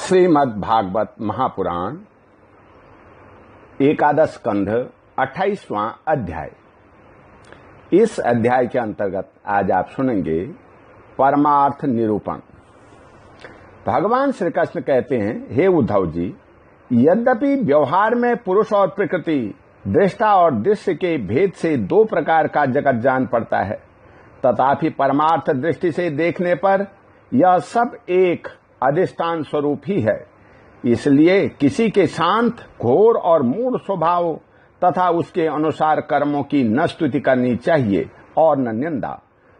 श्रीमद् भागवत महापुराण एकादश स्कंध 28वां अध्याय। इस अध्याय के अंतर्गत आज आप सुनेंगे परमार्थ निरूपण। भगवान श्री कृष्ण कहते हैं, हे उद्धव जी, यद्यपि व्यवहार में पुरुष और प्रकृति, दृष्टा और दृश्य के भेद से दो प्रकार का जगत जान पड़ता है, तथापि परमार्थ दृष्टि से देखने पर यह सब एक अधिष्ठान स्वरूप ही है। इसलिए किसी के शांत, घोर और मूढ़ स्वभाव तथा उसके अनुसार कर्मों की न स्तुति करनी चाहिए और न निंदा।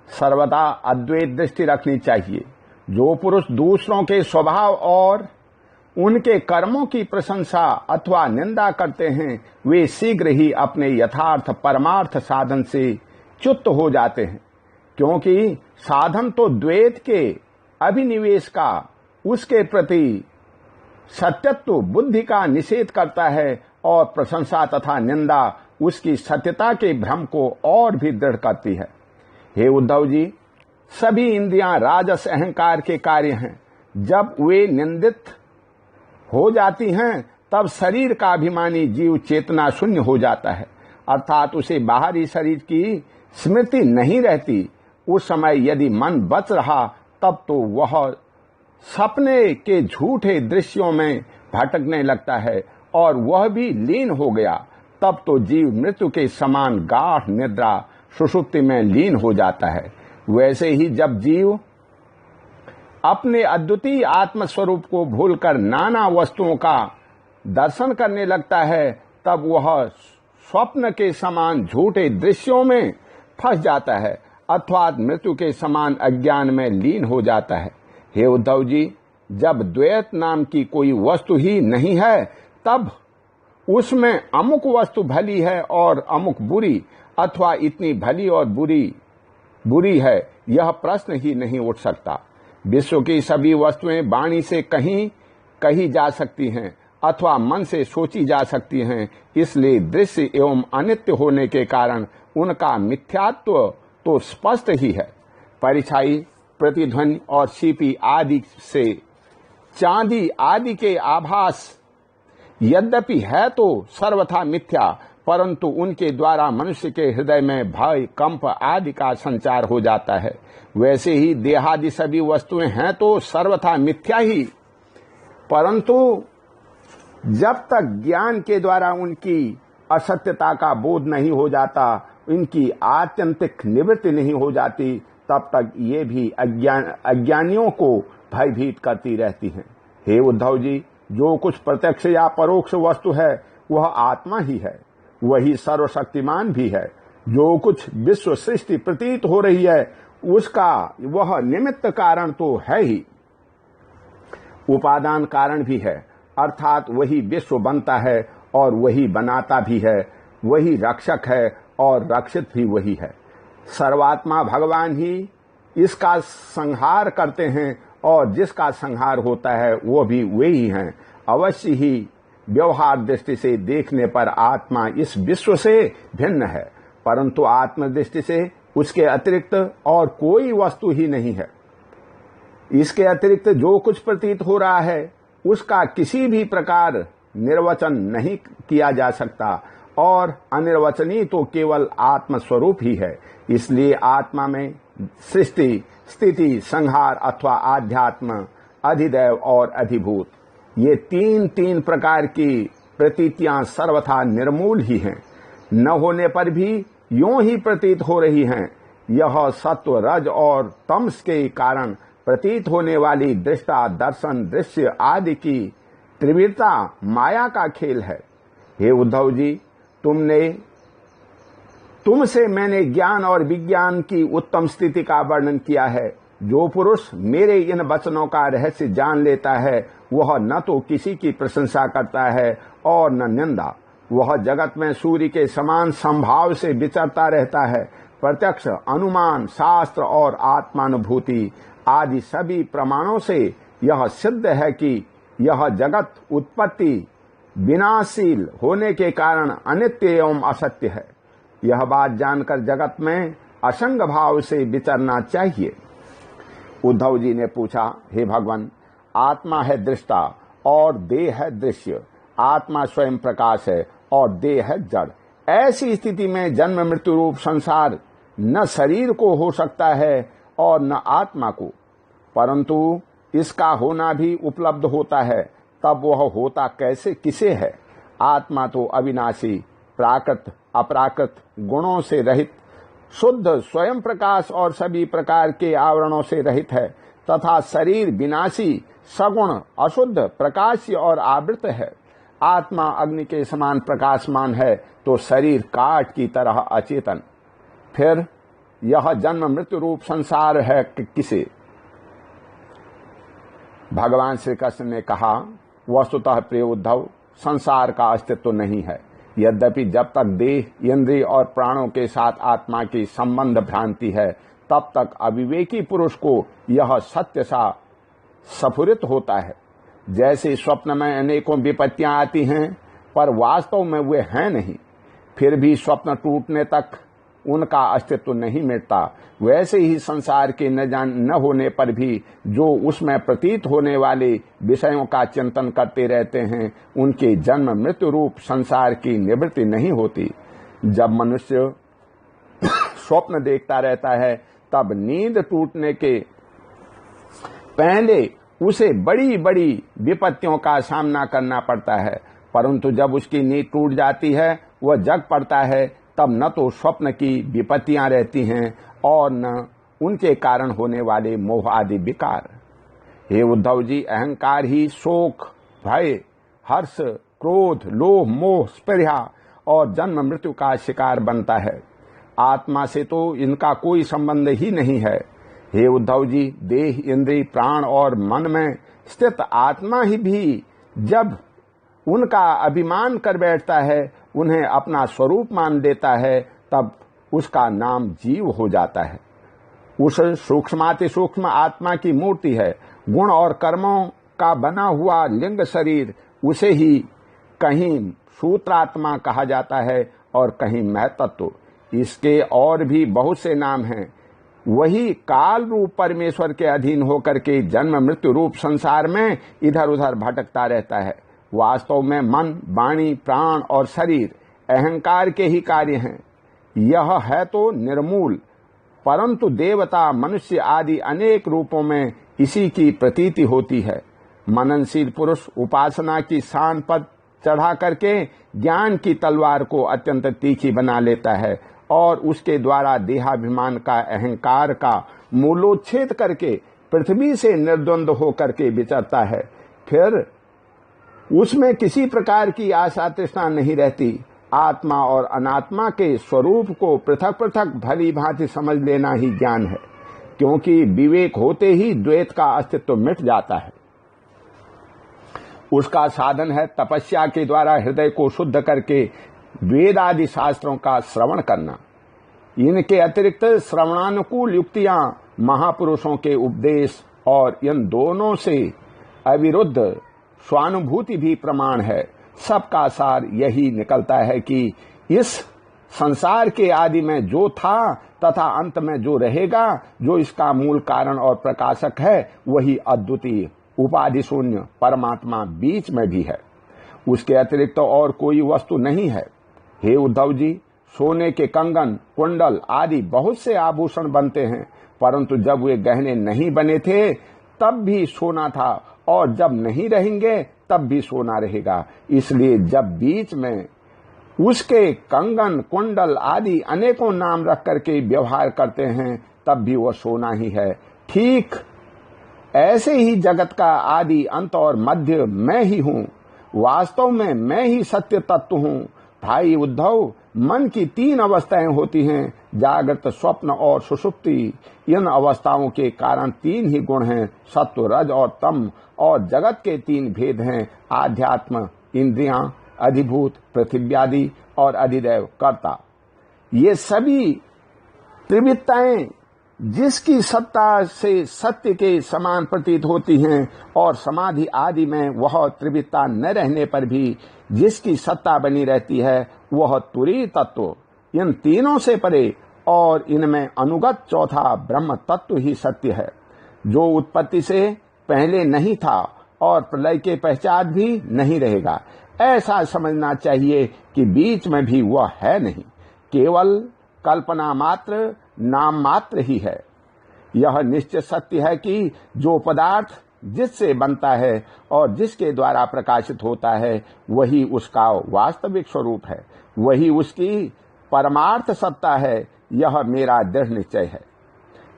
सर्वदा अद्वैत दृष्टि रखनी चाहिए। जो पुरुष दूसरों के स्वभाव और उनके कर्मों की प्रशंसा अथवा निंदा करते हैं, वे शीघ्र ही अपने यथार्थ परमार्थ साधन से च्युत हो जाते हैं, क्योंकि साधन तो द्वैत के अभिनिवेश का, उसके प्रति सत्यत्व बुद्धि का निषेध करता है और प्रशंसा तथा निंदा उसकी सत्यता के भ्रम को और भी दृढ़ करती है। हे उद्धव जी, सभी इंद्रियां राजस अहंकार के कार्य हैं। जब वे निंदित हो जाती हैं, तब शरीर का अभिमानी जीव चेतना शून्य हो जाता है, अर्थात उसे बाहरी शरीर की स्मृति नहीं रहती। उस समय यदि मन बच रहा, तब तो वह सपने के झूठे दृश्यों में भटकने लगता है और वह भी लीन हो गया। तब तो जीव मृत्यु के समान गाढ़ निद्रा सुषुप्ति में लीन हो जाता है। वैसे ही जब जीव अपने अद्वितीय आत्मस्वरूप को भूलकर नाना वस्तुओं का दर्शन करने लगता है, तब वह स्वप्न के समान झूठे दृश्यों में फंस जाता है, अर्थात मृत्यु के समान अज्ञान में लीन हो जाता है। हे उद्धव जी, जब द्वैत नाम की कोई वस्तु ही नहीं है, तब उसमें अमुक वस्तु भली है और अमुक बुरी, अथवा इतनी भली और बुरी है, यह प्रश्न ही नहीं उठ सकता। विश्व की सभी वस्तुएं वाणी से कही जा सकती हैं अथवा मन से सोची जा सकती हैं। इसलिए दृश्य एवं अनित्य होने के कारण उनका मिथ्यात्व तो स्पष्ट ही है। परिछाई, प्रतिध्वनि और सीपी आदि से चांदी आदि के आभास यद्यपि है तो सर्वथा मिथ्या, परंतु उनके द्वारा मनुष्य के हृदय में भय, कंप आदि का संचार हो जाता है। वैसे ही देहादि सभी वस्तुएं हैं तो सर्वथा मिथ्या ही, परंतु जब तक ज्ञान के द्वारा उनकी असत्यता का बोध नहीं हो जाता, इनकी आत्यंतिक निवृत्ति नहीं हो जाती, तब तक ये भी अज्ञानियों को भयभीत करती रहती हैं। हे उद्धव जी, जो कुछ प्रत्यक्ष या परोक्ष वस्तु है वह आत्मा ही है, वही सर्वशक्तिमान भी है। जो कुछ विश्व सृष्टि प्रतीत हो रही है, उसका वह निमित्त कारण तो है ही, उपादान कारण भी है, अर्थात वही विश्व बनता है और वही बनाता भी है, वही रक्षक है और रक्षित भी वही है। सर्वात्मा भगवान ही इसका संहार करते हैं और जिसका संहार होता है वो भी वे ही हैं। अवश्य ही व्यवहार दृष्टि से देखने पर आत्मा इस विश्व से भिन्न है, परंतु आत्म दृष्टि से उसके अतिरिक्त और कोई वस्तु ही नहीं है। इसके अतिरिक्त जो कुछ प्रतीत हो रहा है उसका किसी भी प्रकार निर्वचन नहीं किया जा सकता, और अनिर्वचनीय तो केवल आत्मस्वरूप ही है। इसलिए आत्मा में सृष्टि, स्थिति, संहार अथवा आध्यात्म, अधिदैव और अधिभूत, ये तीन प्रकार की प्रतीतियां सर्वथा निर्मूल ही हैं। न होने पर भी यूं ही प्रतीत हो रही हैं। यह सत्व, रज और तमस के कारण प्रतीत होने वाली दृष्टा, दर्शन, दृश्य आदि की त्रिविधता माया का खेल है। हे उद्धव जी, तुमसे मैंने ज्ञान और विज्ञान की उत्तम स्थिति का वर्णन किया है। जो पुरुष मेरे इन वचनों का रहस्य जान लेता है, वह न तो किसी की प्रशंसा करता है और न निंदा। वह जगत में सूर्य के समान संभाव से विचरता रहता है। प्रत्यक्ष, अनुमान, शास्त्र और आत्मानुभूति आदि सभी प्रमाणों से यह सिद्ध है कि यह जगत उत्पत्ति विनाशील होने के कारण अनित्य एवं असत्य है। यह बात जानकर जगत में असंग भाव से विचरना चाहिए। उद्धव जी ने पूछा, हे भगवान, आत्मा है दृष्टा और देह है दृश्य, आत्मा स्वयं प्रकाश है और देह है जड़। ऐसी स्थिति में जन्म मृत्यु रूप संसार न शरीर को हो सकता है और न आत्मा को, परंतु इसका होना भी उपलब्ध होता है। तब वह होता कैसे किसे है? आत्मा तो अविनाशी, प्राकृत अपराकृत, गुणों से रहित, शुद्ध स्वयं प्रकाश और सभी प्रकार के आवरणों से रहित है, तथा शरीर विनाशी, सगुण, अशुद्ध, प्रकाश्य और आवृत है। आत्मा अग्नि के समान प्रकाशमान है तो शरीर काठ की तरह अचेतन। फिर यह जन्म मृत्यु रूप संसार है किसे? भगवान श्री कृष्ण ने कहा, वस्तुतः प्रिय उद्धव, संसार का अस्तित्व नहीं है। यद्यपि जब तक देह, इंद्रिय और प्राणों के साथ आत्मा की संबंध भ्रांति है, तब तक अविवेकी पुरुष को यह सत्य सा स्फुरित होता है। जैसे स्वप्न में अनेकों विपत्तियां आती हैं, पर वास्तव में वे हैं नहीं, फिर भी स्वप्न टूटने तक उनका अस्तित्व नहीं मिटता, वैसे ही संसार के न होने पर भी जो उसमें प्रतीत होने वाले विषयों का चिंतन करते रहते हैं, उनके जन्म मृत्यु रूप संसार की निवृत्ति नहीं होती। जब मनुष्य स्वप्न देखता रहता है, तब नींद टूटने के पहले उसे बड़ी बड़ी विपत्तियों का सामना करना पड़ता है, परंतु जब उसकी नींद टूट जाती है, वह जग पड़ता है, तब न तो स्वप्न की विपत्तियां रहती हैं और न उनके कारण होने वाले मोह आदि विकार। हे उद्धव जी, अहंकार ही शोक, भय, हर्ष, क्रोध, लोभ, मोह, स्पृहा और जन्म मृत्यु का शिकार बनता है। आत्मा से तो इनका कोई संबंध ही नहीं है। हे उद्धव जी, देह, इंद्रिय, प्राण और मन में स्थित आत्मा ही भी जब उनका अभिमान कर बैठता है, उन्हें अपना स्वरूप मान देता है, तब उसका नाम जीव हो जाता है। उस सूक्ष्माति सूक्ष्म आत्मा की मूर्ति है। गुण और कर्मों का बना हुआ लिंग शरीर, उसे ही कहीं सूत्रात्मा कहा जाता है और कहीं महतत्व। इसके और भी बहुत से नाम हैं। वही काल रूप परमेश्वर के अधीन होकर के जन्म मृत्यु रूप संसार में इधर उधर भटकता रहता है। वास्तव में मन, वाणी, प्राण और शरीर अहंकार के ही कार्य हैं। यह है तो निर्मूल, परंतु देवता, मनुष्य आदि अनेक रूपों में इसी की प्रतीति होती है। मननशील पुरुष उपासना की शान पर चढ़ा करके ज्ञान की तलवार को अत्यंत तीखी बना लेता है और उसके द्वारा देहाभिमान का, अहंकार का मूलोच्छेद करके पृथ्वी से निर्द्वंद होकर के विचरता है। फिर उसमें किसी प्रकार की आशा तृष्णा नहीं रहती। आत्मा और अनात्मा के स्वरूप को पृथक पृथक भली भांति समझ लेना ही ज्ञान है, क्योंकि विवेक होते ही द्वैत का अस्तित्व मिट जाता है। उसका साधन है तपस्या के द्वारा हृदय को शुद्ध करके वेद आदि शास्त्रों का श्रवण करना। इनके अतिरिक्त श्रवणानुकूल युक्तियां, महापुरुषों के उपदेश और इन दोनों से अविरुद्ध स्वानुभूति भी प्रमाण है। सबका सार यही निकलता है कि इस संसार के आदि में जो था तथा अंत में जो रहेगा, जो इसका मूल कारण और प्रकाशक है, वही अद्वितीय उपाधि शून्य परमात्मा बीच में भी है। उसके अतिरिक्त तो और कोई वस्तु नहीं है। हे उद्धव जी, सोने के कंगन, कुंडल आदि बहुत से आभूषण बनते हैं, परंतु जब वे गहने नहीं बने थे तब भी सोना था, और जब नहीं रहेंगे तब भी सोना रहेगा। इसलिए जब बीच में उसके कंगन, कुंडल आदि अनेकों नाम रख करके व्यवहार करते हैं, तब भी वह सोना ही है। ठीक ऐसे ही जगत का आदि, अंत और मध्य मैं ही हूँ। वास्तव में मैं ही सत्य तत्व हूँ। भाई उद्धव, मन की 3 अवस्थाएं होती हैं, जागृत, स्वप्न और सुषुप्ति। इन अवस्थाओं के कारण 3 ही गुण हैं, सत्व, रज और तम, और जगत के 3 भेद हैं, आध्यात्म, इंद्रियां, अधिभूत, पृथिव्यादि और अधिदैव, कर्ता। ये सभी त्रिविधताएं जिसकी सत्ता से सत्य के समान प्रतीत होती हैं, और समाधि आदि में वह त्रिविधता न रहने पर भी जिसकी सत्ता बनी रहती है, वह तुरीय तत्व इन तीनों से परे और इनमें अनुगत चौथा ब्रह्म तत्व ही सत्य है, जो उत्पत्ति से पहले नहीं था और प्रलय के पश्चात भी नहीं रहेगा। ऐसा समझना चाहिए कि बीच में भी वह है नहीं, केवल कल्पना मात्र, नाम मात्र ही है। यह निश्चित सत्य है कि जो पदार्थ जिससे बनता है और जिसके द्वारा प्रकाशित होता है वही उसका वास्तविक स्वरूप है, वही उसकी परमार्थ सत्ता है। यह मेरा दृढ़ निश्चय है।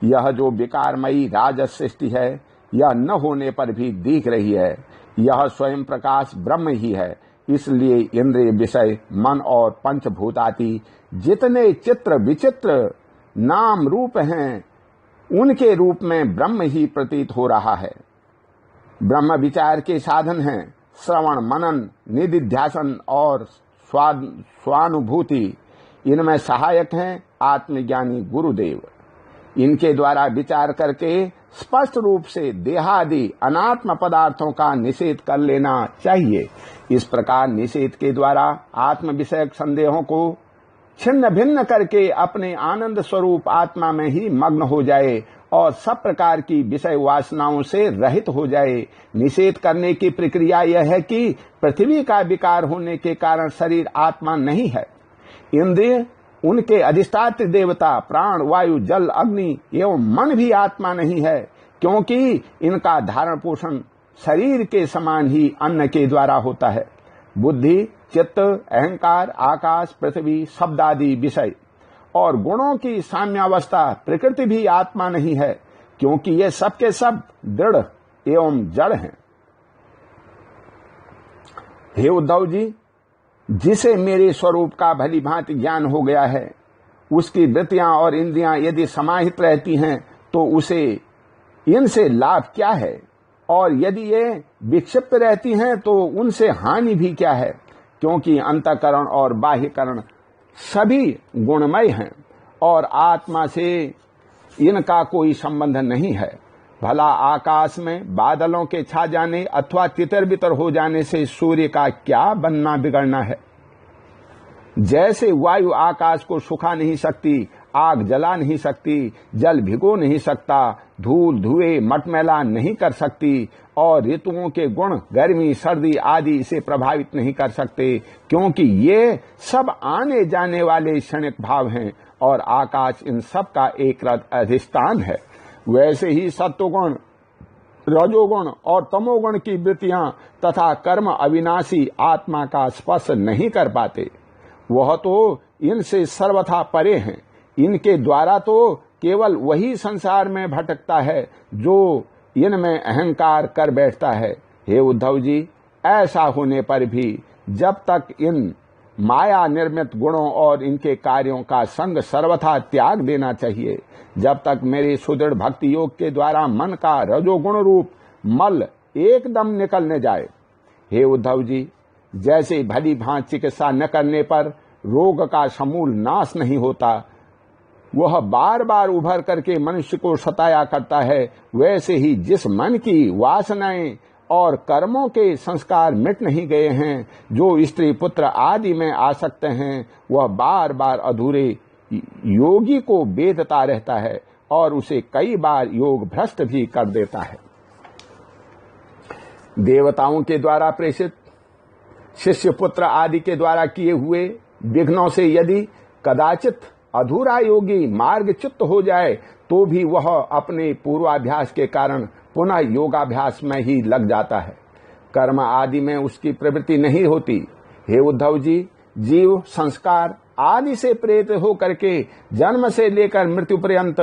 यह जो विकारमयी राजस सृष्टि है, यह न होने पर भी दिख रही है। यह स्वयं प्रकाश ब्रह्म ही है। इसलिए इंद्रिय, विषय, मन और पंचभूतादि जितने चित्र विचित्र नाम रूप हैं, उनके रूप में ब्रह्म ही प्रतीत हो रहा है। ब्रह्म विचार के साधन हैं। श्रवण, मनन, निधिध्यासन और स्वानुभूति इनमें सहायक हैं आत्मज्ञानी गुरुदेव। इनके द्वारा विचार करके स्पष्ट रूप से देहादि अनात्म पदार्थों का निषेध कर लेना चाहिए। इस प्रकार निषेध के द्वारा आत्म विषयक संदेहों को छिन्न भिन्न करके अपने आनंद स्वरूप आत्मा में ही मग्न हो जाए और सब प्रकार की विषय वासनाओं से रहित हो जाए। निषेध करने की प्रक्रिया यह है कि पृथ्वी का विकार होने के कारण शरीर आत्मा नहीं है। इंद्रिय, उनके अधिष्ठात्र देवता, प्राण, वायु, जल, अग्नि एवं मन भी आत्मा नहीं है, क्योंकि इनका धारण पोषण शरीर के समान ही अन्न के द्वारा होता है। बुद्धि, चित्त, अहंकार, आकाश, पृथ्वी, शब्द आदि विषय और गुणों की साम्यावस्था प्रकृति भी आत्मा नहीं है, क्योंकि ये सब के सब दृढ़ एवं जड़ हैं। हे उद्धव जी, जिसे मेरे स्वरूप का भली भांति ज्ञान हो गया है, उसकी वृत्तियां और इंद्रियां यदि समाहित रहती हैं तो उसे इनसे लाभ क्या है, और यदि ये विक्षिप्त रहती हैं तो उनसे हानि भी क्या है, क्योंकि अंतःकरण और बाह्यकरण सभी गुणमय हैं और आत्मा से इनका कोई संबंध नहीं है। भला आकाश में बादलों के छा जाने अथवा तितर बितर हो जाने से सूर्य का क्या बनना बिगड़ना है। जैसे वायु आकाश को सुखा नहीं सकती, आग जला नहीं सकती, जल भिगो नहीं सकता, धूल धुएं मटमैला नहीं कर सकती और ऋतुओं के गुण गर्मी सर्दी आदि इसे प्रभावित नहीं कर सकते, क्योंकि ये सब आने जाने वाले क्षणिक भाव हैं और आकाश इन सब का एक अधिष्ठान है। वैसे ही सत्वगुण, रजोगुण और तमोगुण की वृत्तियां तथा कर्म अविनाशी आत्मा का स्पर्श नहीं कर पाते। वह तो इनसे सर्वथा परे हैं। इनके द्वारा तो केवल वही संसार में भटकता है जो इनमें अहंकार कर बैठता है। हे उद्धव जी, ऐसा होने पर भी जब तक इन माया निर्मित गुणों और इनके कार्यों का संग सर्वथा त्याग देना चाहिए, जब तक मेरे सुदृढ़ भक्ति योग के द्वारा मन का रजोगुण रूप मल एकदम निकलने जाए। हे उद्धव जी, जैसे भली भांति चिकित्सा न करने पर रोग का समूल नाश नहीं होता, वह बार बार उभर करके मनुष्य को सताया करता है, वैसे ही जिस मन की वासनाएं और कर्मों के संस्कार मिट नहीं गए हैं, जो स्त्री पुत्र आदि में आ सकते हैं, वह बार बार अधूरे योगी को बेधता रहता है और उसे कई बार योग भ्रष्ट भी कर देता है। देवताओं के द्वारा प्रेषित, शिष्य पुत्र आदि के द्वारा किए हुए विघ्नों से यदि कदाचित अधूरा योगी मार्गच्युत हो जाए तो भी वह अपने पूर्वाभ्यास के कारण पुनः योगाभ्यास में ही लग जाता है। कर्म आदि में उसकी प्रवृत्ति नहीं होती। हे उद्धव जी, जीव संस्कार आदि से प्रेरित होकर के जन्म से लेकर मृत्यु पर्यंत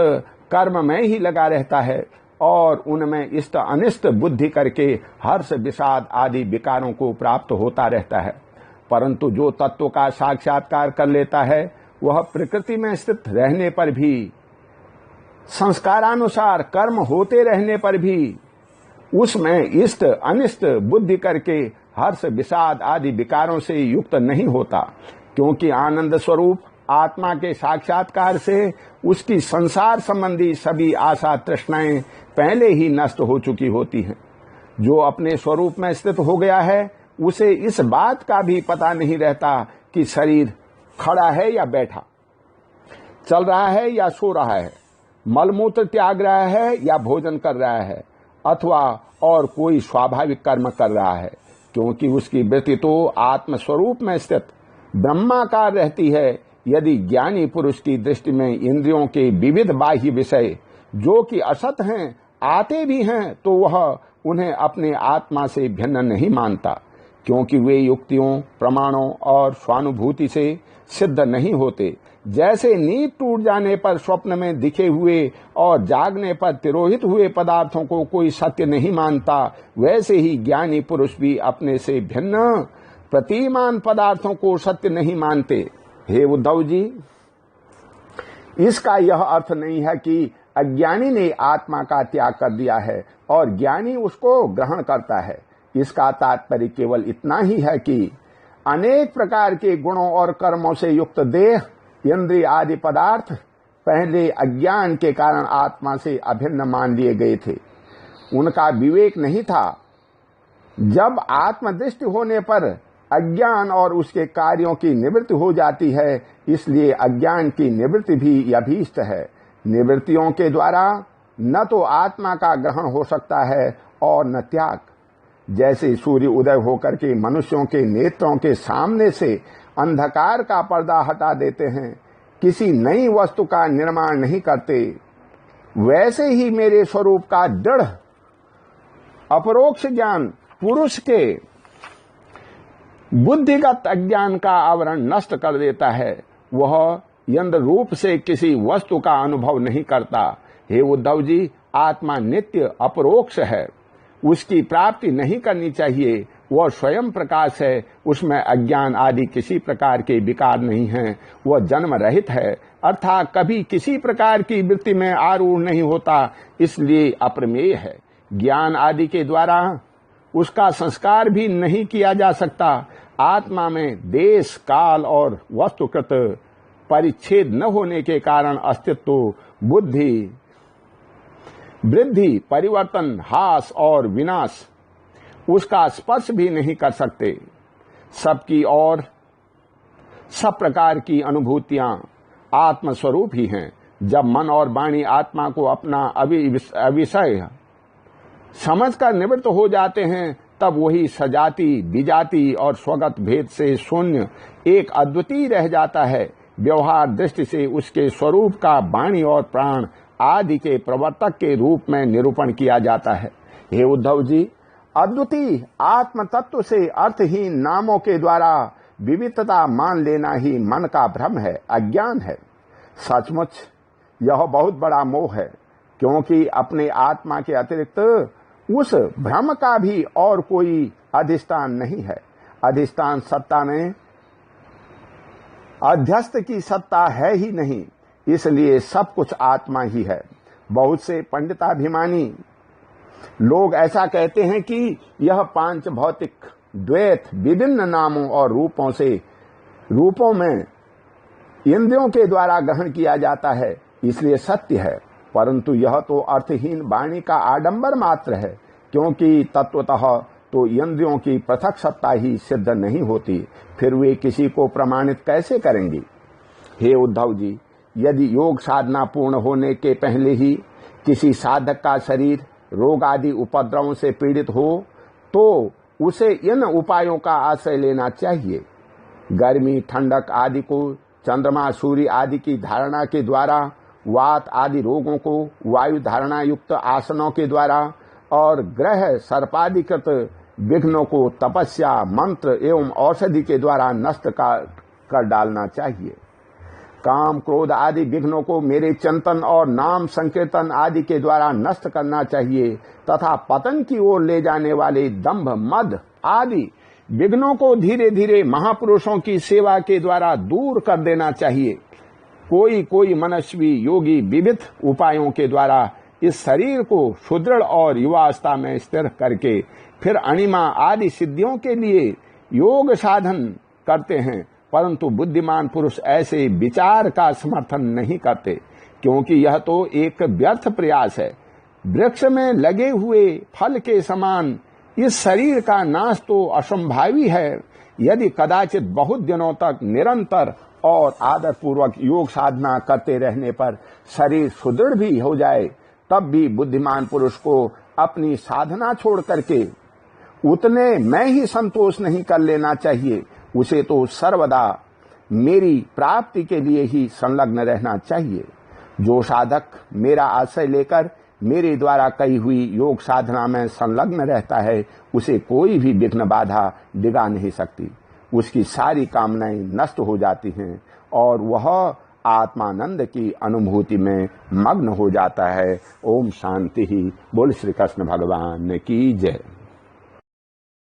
कर्म में ही लगा रहता है और उनमें इष्ट अनिष्ट बुद्धि करके हर्ष विषाद आदि विकारों को प्राप्त होता रहता है। परंतु जो तत्व का साक्षात्कार कर लेता है, वह प्रकृति में स्थित रहने पर भी, संस्कारानुसार कर्म होते रहने पर भी उसमें इष्ट अनिष्ट बुद्धि करके हर्ष विषाद आदि विकारों से युक्त नहीं होता, क्योंकि आनंद स्वरूप आत्मा के साक्षात्कार से उसकी संसार संबंधी सभी आशा तृष्णाएं पहले ही नष्ट हो चुकी होती हैं। जो अपने स्वरूप में स्थित हो गया है, उसे इस बात का भी पता नहीं रहता कि शरीर खड़ा है या बैठा, चल रहा है या सो रहा है, मलमूत्र त्याग रहा है या भोजन कर रहा है, अथवा और कोई स्वाभाविक कर्म कर रहा है, क्योंकि उसकी वृत्ति तो आत्मस्वरूप में स्थित ब्रह्माकार रहती है। यदि ज्ञानी पुरुष की दृष्टि में इंद्रियों के विविध बाह्य विषय जो कि असत हैं आते भी हैं, तो वह उन्हें अपने आत्मा से भिन्न नहीं मानता, क्योंकि वे युक्तियों, प्रमाणों और स्वानुभूति से सिद्ध नहीं होते। जैसे नींद टूट जाने पर स्वप्न में दिखे हुए और जागने पर तिरोहित हुए पदार्थों को कोई सत्य नहीं मानता, वैसे ही ज्ञानी पुरुष भी अपने से भिन्न प्रतिमान पदार्थों को सत्य नहीं मानते। हे उद्धव जी, इसका यह अर्थ नहीं है कि अज्ञानी ने आत्मा का त्याग कर दिया है और ज्ञानी उसको ग्रहण करता है। इसका तात्पर्य केवल इतना ही है कि अनेक प्रकार के गुणों और कर्मों से युक्त देह, इंद्रिय आदि पदार्थ पहले अज्ञान के कारण आत्मा से अभिन्न मान लिए गए थे। उनका विवेक नहीं था। जब आत्मदृष्टि होने पर अज्ञान और उसके कार्यों की निवृत्ति हो जाती है, इसलिए अज्ञान की निवृत्ति भी अभीष्ट है। निवृत्तियों के द्वारा न तो आत्मा का ग्रहण हो सकता है और न त्याग। जैसे सूर्य उदय होकर के मनुष्यों के नेत्रों के सामने से अंधकार का पर्दा हटा देते हैं, किसी नई वस्तु का निर्माण नहीं करते, वैसे ही मेरे स्वरूप का दृढ़ अपरोक्ष ज्ञान पुरुष के बुद्धिगत अज्ञान का आवरण नष्ट कर देता है। वह यंत्र रूप से किसी वस्तु का अनुभव नहीं करता। हे उद्धव जी, आत्मा नित्य अपरोक्ष है, उसकी प्राप्ति नहीं करनी चाहिए। वह स्वयं प्रकाश है, उसमें अज्ञान आदि किसी प्रकार के विकार नहीं हैं। वह जन्म रहित है, अर्थात कभी किसी प्रकार की वृत्ति में आरूढ़ नहीं होता, इसलिए अप्रमेय है। ज्ञान आदि के द्वारा उसका संस्कार भी नहीं किया जा सकता। आत्मा में देश, काल और वस्तुकृत परिच्छेद न होने के कारण अस्तित्व, बुद्धि, वृद्धि, परिवर्तन, ह्रास और विनाश उसका स्पर्श भी नहीं कर सकते। सबकी और सब प्रकार की अनुभूतियां आत्मस्वरूप ही हैं। जब मन और वाणी आत्मा को अपना अविषय समझकर निवृत्त हो जाते हैं, तब वही सजाति, विजाति और स्वगत भेद से शून्य एक अद्वितीय रह जाता है। व्यवहार दृष्टि से उसके स्वरूप का वाणी और प्राण आदि के प्रवर्तक के रूप में निरूपण किया जाता है। हे उद्धव जी, अद्वितीय आत्म तत्व से अर्थहीन नामों के द्वारा विविधता मान लेना ही मन का भ्रम है, अज्ञान है। सचमुच यह बहुत बड़ा मोह है, क्योंकि अपने आत्मा के अतिरिक्त उस भ्रम का भी और कोई अधिष्ठान नहीं है। अधिष्ठान सत्ता में अध्यस्त की सत्ता है ही नहीं, इसलिए सब कुछ आत्मा ही है। बहुत से पंडिताभिमानी लोग ऐसा कहते हैं कि यह पांच भौतिक द्वैत विभिन्न नामों और रूपों में इंद्रियों के द्वारा ग्रहण किया जाता है, इसलिए सत्य है। परंतु यह तो अर्थहीन वाणी का आडंबर मात्र है, क्योंकि तत्वतः तो इंद्रियों की पृथक सत्ता ही सिद्ध नहीं होती, फिर वे किसी को प्रमाणित कैसे करेंगी। हे उद्धव जी, यदि योग साधना पूर्ण होने के पहले ही किसी साधक का शरीर रोग आदि उपद्रवों से पीड़ित हो, तो उसे इन उपायों का आश्रय लेना चाहिए। गर्मी, ठंडक आदि को चंद्रमा, सूर्य आदि की धारणा के द्वारा, वात आदि रोगों को वायु धारणा युक्त आसनों के द्वारा और ग्रह सर्पादिकृत विघ्नों को तपस्या, मंत्र एवं औषधि के द्वारा नष्ट कर डालना चाहिए। काम, क्रोध आदि विघ्नों को मेरे चिंतन और नाम संकीर्तन आदि के द्वारा नष्ट करना चाहिए तथा पतन की ओर ले जाने वाले दंभ, मद आदि विघ्नों को धीरे धीरे महापुरुषों की सेवा के द्वारा दूर कर देना चाहिए। कोई मनस्वी योगी विविध उपायों के द्वारा इस शरीर को सुदृढ़ और युवावस्था में स्थिर करके फिर अणिमा आदि सिद्धियों के लिए योग साधन करते हैं, परंतु बुद्धिमान पुरुष ऐसे विचार का समर्थन नहीं करते, क्योंकि यह तो एक व्यर्थ प्रयास है। वृक्ष में लगे हुए फल के समान इस शरीर का नाश तो असंभावी है। यदि कदाचित बहुत दिनों तक निरंतर और आदर पूर्वक योग साधना करते रहने पर शरीर सुदृढ़ भी हो जाए, तब भी बुद्धिमान पुरुष को अपनी साधना छोड़ करके उतने में ही संतोष नहीं कर लेना चाहिए, उसे तो सर्वदा मेरी प्राप्ति के लिए ही संलग्न रहना चाहिए। जो साधक मेरा आश्रय लेकर मेरे द्वारा कही हुई योग साधना में संलग्न रहता है, उसे कोई भी विघ्न बाधा डिगा नहीं सकती। उसकी सारी कामनाएं नष्ट हो जाती हैं और वह आत्मानंद की अनुभूति में मग्न हो जाता है। ओम शांति ही। बोल श्री कृष्ण भगवान की जय।